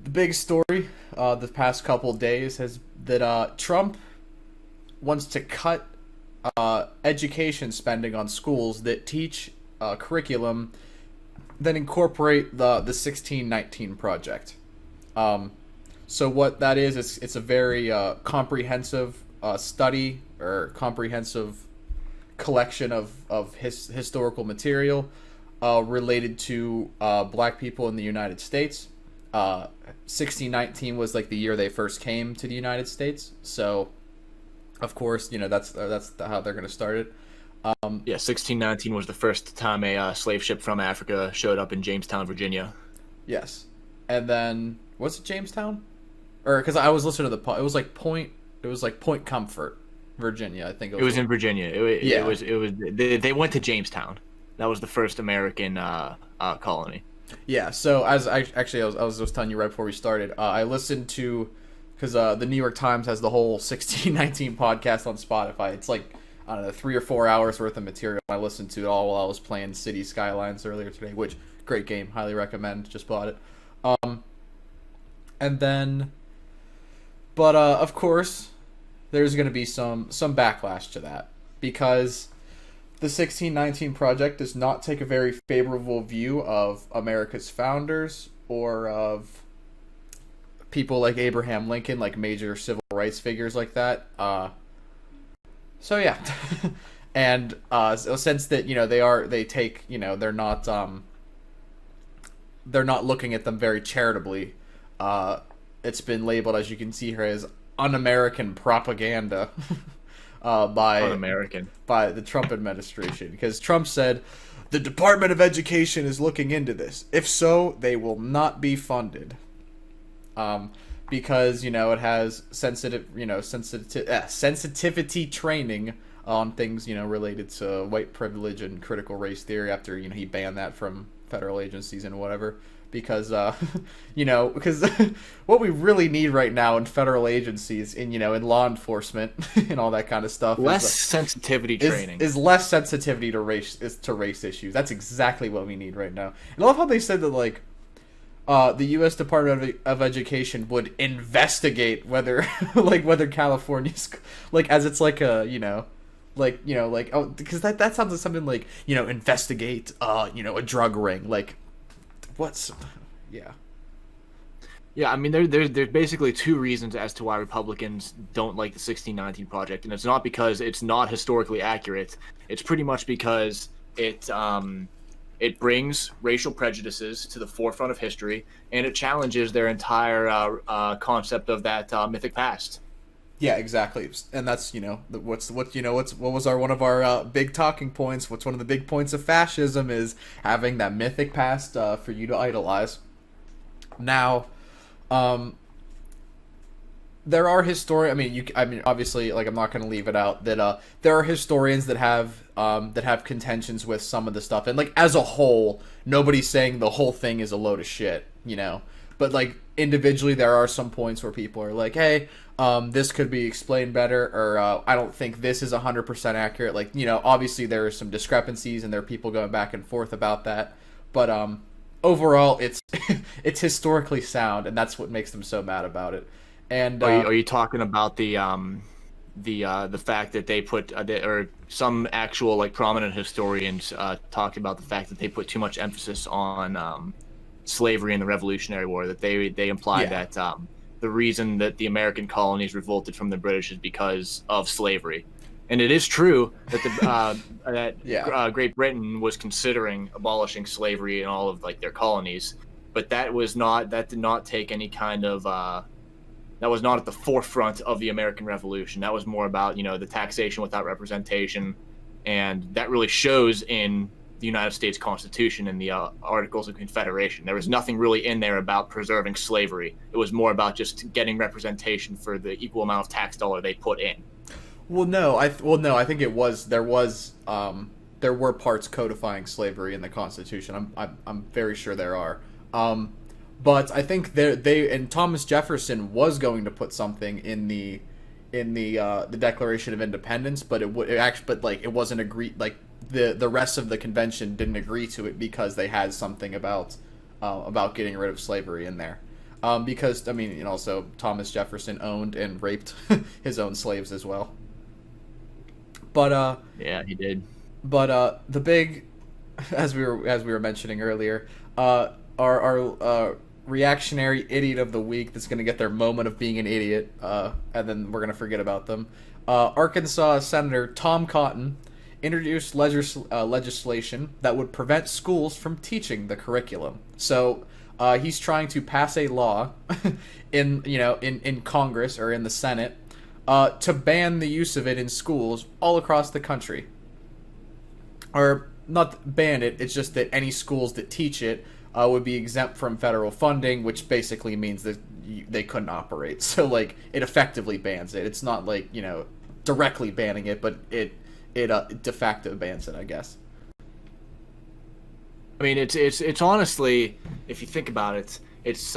the big story the past couple of days has that Trump wants to cut education spending on schools that teach curriculum that incorporate the 1619 project. So what that is, it's a very comprehensive study or comprehensive collection of historical material related to black people in the United States. 1619 was like the year they first came to the United States, so of course, that's how they're going to start it. Yeah, 1619 was the first time a slave ship from Africa showed up in Jamestown, Virginia. Yes, and then was it Jamestown? Or because I was listening to it was like Point Comfort, Virginia. I think it was in Virginia. Yeah. It was. They went to Jamestown. That was the first American colony. Yeah. So I was just telling you right before we started. I listened to because the New York Times has the whole 1619 podcast on Spotify. It's like, I don't know, 3 or 4 hours worth of material. I listened to it all while I was playing City Skylines earlier today, which great game, highly recommend. Just bought it. And then, but of course, there's going to be some backlash to that because the 1619 project does not take a very favorable view of America's founders or of people like Abraham Lincoln, like major civil rights figures like that. So yeah, and since that they're not looking at them very charitably. It's been labeled, as you can see here, as un-American propaganda Un-American by the Trump administration, because Trump said the Department of Education is looking into this. If so, they will not be funded. Because it has sensitivity training on things related to white privilege and critical race theory. After he banned that from federal agencies and whatever, because because what we really need right now in federal agencies, in law enforcement and all that kind of stuff, sensitivity training is less sensitivity to race issues. That's exactly what we need right now. And I love how they said that the U.S. Department of Education would investigate whether whether California's as it's because that sounds like something like investigate a drug ring, what's yeah. Yeah, I mean, there's basically two reasons as to why Republicans don't like the 1619 project, and it's not because it's not historically accurate. It's pretty much because it brings racial prejudices to the forefront of history, and it challenges their entire concept of that mythic past. Yeah, exactly, and that's what was one of our big talking points. What's one of the big points of fascism is having that mythic past for you to idolize. Now, there are obviously, I'm not going to leave it out that there are historians that have contentions with some of the stuff, and as a whole, nobody's saying the whole thing is a load of shit, but individually there are some points where people are like, hey, this could be explained better, or I don't think this is 100% accurate. Obviously there are some discrepancies and there are people going back and forth about that, but overall it's it's historically sound, and that's what makes them so mad about it. And are you talking about the fact that they put or some actual prominent historians talked about the fact that they put too much emphasis on slavery in the Revolutionary War, that they implied that the reason that the American colonies revolted from the British is because of slavery. And it is true that Great Britain was considering abolishing slavery in all of their colonies, but that did not take any kind of that was not at the forefront of the American Revolution. That was more about the taxation without representation, and that really shows in the United States Constitution and the Articles of Confederation. There was nothing really in there about preserving slavery. It was more about just getting representation for the equal amount of tax dollar they put in. I think it was there were parts codifying slavery in the Constitution. I'm very sure there are. But I think and Thomas Jefferson was going to put something in the Declaration of Independence, but it wasn't agreed. The rest of the convention didn't agree to it because they had something about getting rid of slavery in there. because I mean, you know, also Thomas Jefferson owned and raped his own slaves as well. But Yeah, he did. the big, as we were mentioning earlier, our reactionary idiot of the week that's going to get their moment of being an idiot, and then we're going to forget about them. Arkansas Senator Tom Cotton introduced legislation that would prevent schools from teaching the curriculum. So he's trying to pass a law in Congress or in the Senate to ban the use of it in schools all across the country. Or not ban it, it's just that any schools that teach it would be exempt from federal funding, which basically means that they couldn't operate. So, like, it effectively bans it. It's not, like, you know, directly banning it, but it de facto bans it, I guess. I mean, it's honestly, if you think about it, it's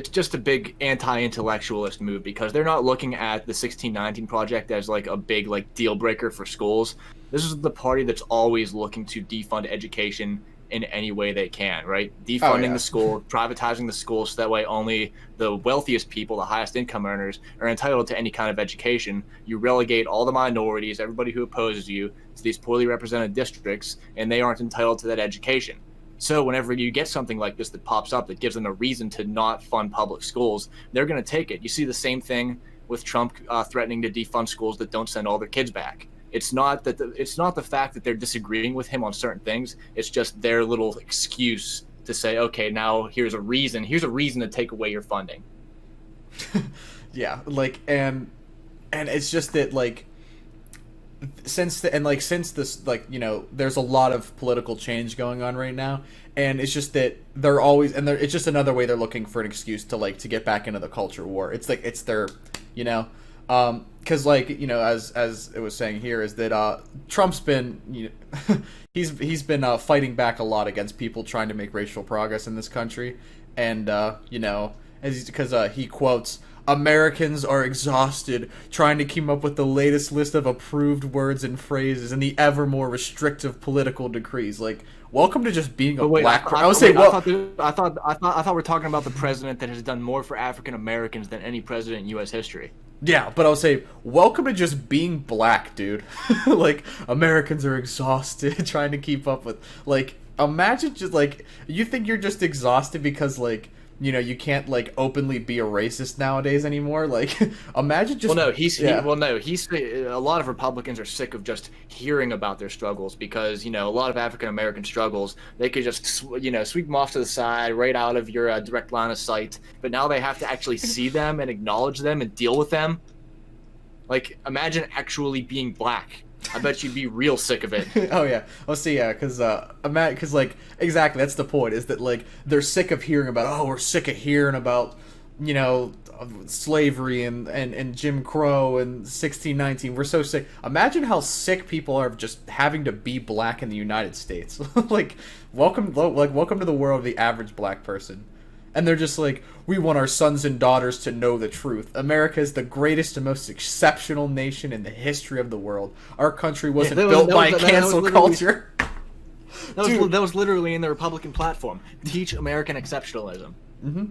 just a big anti-intellectualist move, because they're not looking at the 1619 project as like a big like deal breaker for schools. This is the party that's always looking to defund education in any way they can, right? Defunding the school, privatizing the school, so that way only the wealthiest people, the highest income earners, are entitled to any kind of education. You relegate all the minorities, everybody who opposes you, to these poorly represented districts, and they aren't entitled to that education. So whenever you get something like this that pops up that gives them a reason to not fund public schools, they're going to take it. You see the same thing with Trump threatening to defund schools that don't send all their kids back. It's not the fact that they're disagreeing with him on certain things. It's just their little excuse to say, okay, now here's a reason to take away your funding. Yeah, like, and it's just that, like, since this, like, you know, there's a lot of political change going on right now, and it's just that it's just another way they're looking for an excuse to, like, to get back into the culture war. It's like, it's their, you know, because, like, you know, as it was saying here, is that Trump's been, you know, he's been fighting back a lot against people trying to make racial progress in this country, and you know, because he quotes, "Americans are exhausted trying to keep up with the latest list of approved words and phrases and the ever more restrictive political decrees." Like, welcome to just being a black person. I thought we're talking about the president that has done more for African Americans than any president in U.S. history. Yeah, but I'll say, welcome to just being black, dude. Like, Americans are exhausted trying to keep up with, like, imagine just, like, you think you're just exhausted because, like, you know, you can't, like, openly be a racist nowadays anymore. Like, imagine just... Well, no, he's a lot of Republicans are sick of just hearing about their struggles, because, you know, a lot of African American struggles, they could just, you know, sweep them off to the side, right out of your direct line of sight. But now they have to actually see them and acknowledge them and deal with them. Like, imagine actually being black. I bet you'd be real sick of it. Oh yeah. Oh, see, yeah, because like, exactly, that's the point. Is that, like, they're sick of hearing about. Oh, we're sick of hearing about, you know, slavery and Jim Crow and 1619. We're so sick. Imagine how sick people are of just having to be black in the United States. Like, welcome to the world of the average black person. And they're just like, we want our sons and daughters to know the truth. America is the greatest and most exceptional nation in the history of the world. Our country wasn't built by cancel culture. That was literally in the Republican platform. Teach American exceptionalism. Mm-hmm.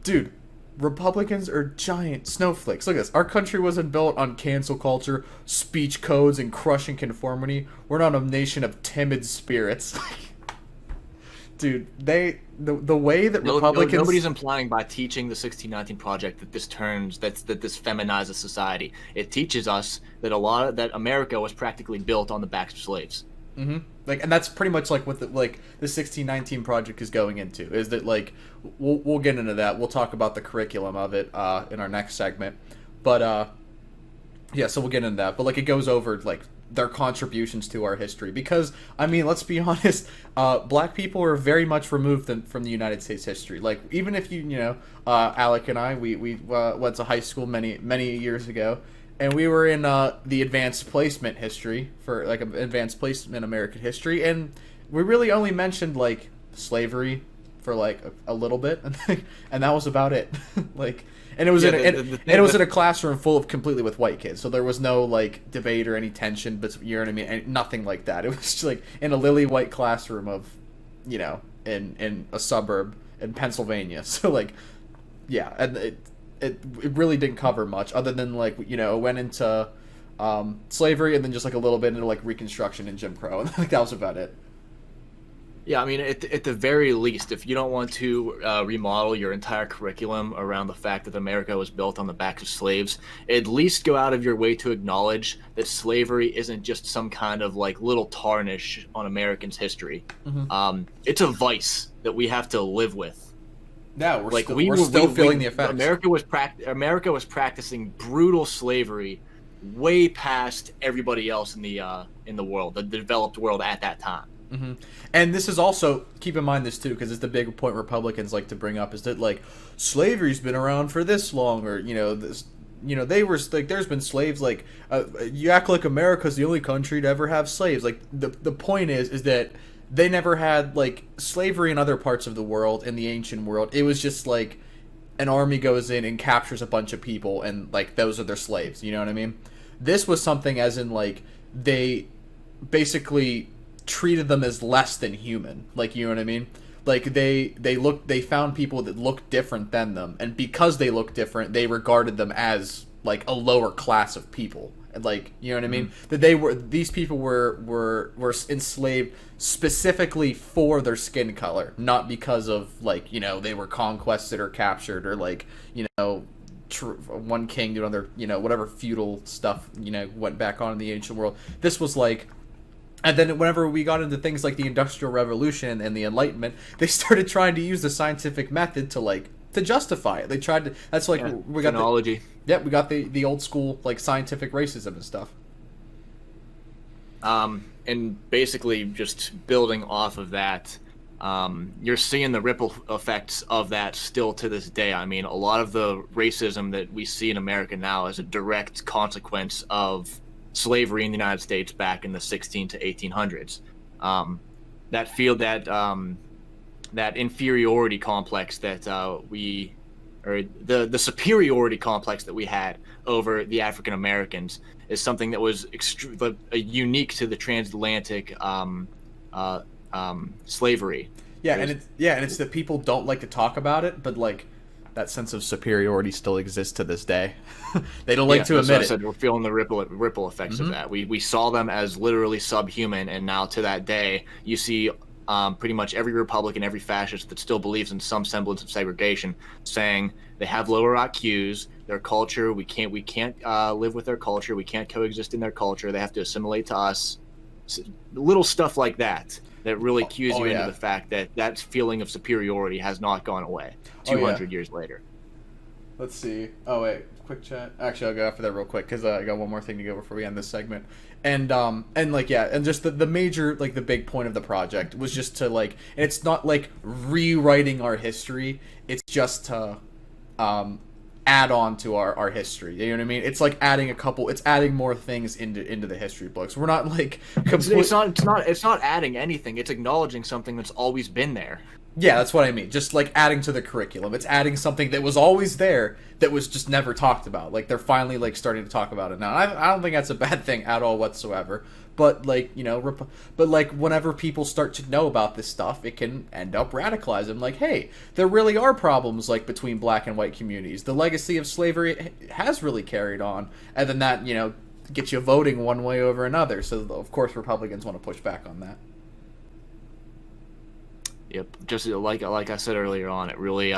Dude, Republicans are giant snowflakes. Look at this. Our country wasn't built on cancel culture, speech codes, and crushing conformity. We're not a nation of timid spirits. Dude, the way that Republicans... Nobody's implying by teaching the 1619 project that this feminizes society. It teaches us that that America was practically built on the backs of slaves. Mm-hmm. Like, and that's pretty much like what the 1619 project is going into. Is that, like, we'll get into that. We'll talk about the curriculum of it in our next segment. But yeah, so we'll get into that. But, like, it goes over, like, their contributions to our history, because, I mean, let's be honest, black people are very much removed from the United States history. Like, even if you know, Alec and I, we went to high school many years ago, and we were in the advanced placement history for, like, advanced placement American history, and we really only mentioned, like, slavery for, like, a little bit, and that was about it. Like, and it was it was in a classroom full of completely with white kids, so there was no, like, debate or any tension, but you know what I mean, and nothing like that. It was just, like, in a lily white classroom of, you know, in a suburb in Pennsylvania. So, like, Yeah, and it really didn't cover much other than like it went into slavery and then just like a little bit into like Reconstruction and Jim Crow, and like that was about it. Yeah, I mean, at the very least, if you don't want to remodel your entire curriculum around the fact that America was built on the backs of slaves, at least go out of your way to acknowledge that slavery isn't just some kind of like little tarnish on Americans' history. It's a vice that we have to live with. Yeah, we're still feeling the effects. America was practicing brutal slavery way past everybody else in the world, the developed world at that time. And this is also, keep in mind this too, because it's the big point Republicans like to bring up, is that like slavery's been around for this long, or they were like, there's been slaves, like you act like America's the only country to ever have slaves. Like the point is that they never had like slavery in other parts of the world, in the ancient world. It was just like an army goes in and captures a bunch of people, and like those are their slaves. You know what I mean? This was something as in like they basically treated them as less than human, like, you know what I mean? Like they found people that looked different than them, and because they looked different, they regarded them as like a lower class of people, and like, you know what I mean? That these people were enslaved specifically for their skin color, not because of like they were conquested or captured, or like one king doing other whatever feudal stuff went back on in the ancient world. This was like. And then whenever we got into things like the Industrial Revolution and the Enlightenment, they started trying to use the scientific method to justify it. They tried to. That's like we got technology. We got the old school like scientific racism and stuff. And basically just building off of that, you're seeing the ripple effects of that still to this day. I mean, a lot of the racism that we see in America now is a direct consequence of slavery in the United States back in the 16 to 1800s. That inferiority complex that the superiority complex that we had over the African Americans is something that was unique to the transatlantic slavery. And it's that people don't like to talk about it, but like that sense of superiority still exists to this day. They don't like to admit it. Said, we're feeling the ripple effects of that. We saw them as literally subhuman, and now to that day, you see pretty much every Republican, every fascist that still believes in some semblance of segregation, saying they have lower IQs, their culture, we can't live with their culture, we can't coexist in their culture, they have to assimilate to us. Little stuff like that really cues you into the fact that feeling of superiority has not gone away 200 years later. Let's see. Oh, wait. Quick chat. Actually, I'll go after that real quick because I got one more thing to go before we end this segment. And just the major, like, the big point of the project was just to, like, and it's not, like, rewriting our history. It's just to add on to our history. You know what I mean? It's like it's adding more things into the history books. We're not, like, it's not adding anything. It's acknowledging something that's always been there. Yeah, that's what I mean. Just like adding to the curriculum. It's adding something that was always there that was just never talked about. Like they're finally like starting to talk about it now. I don't think that's a bad thing at all whatsoever. But like, whenever people start to know about this stuff, it can end up radicalizing. Like, hey, there really are problems like between black and white communities. The legacy of slavery has really carried on, and then that gets you voting one way over another. So of course Republicans want to push back on that. Yep, just like I said earlier on, it really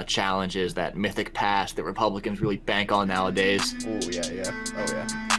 challenges that mythic past that Republicans really bank on nowadays. Oh yeah.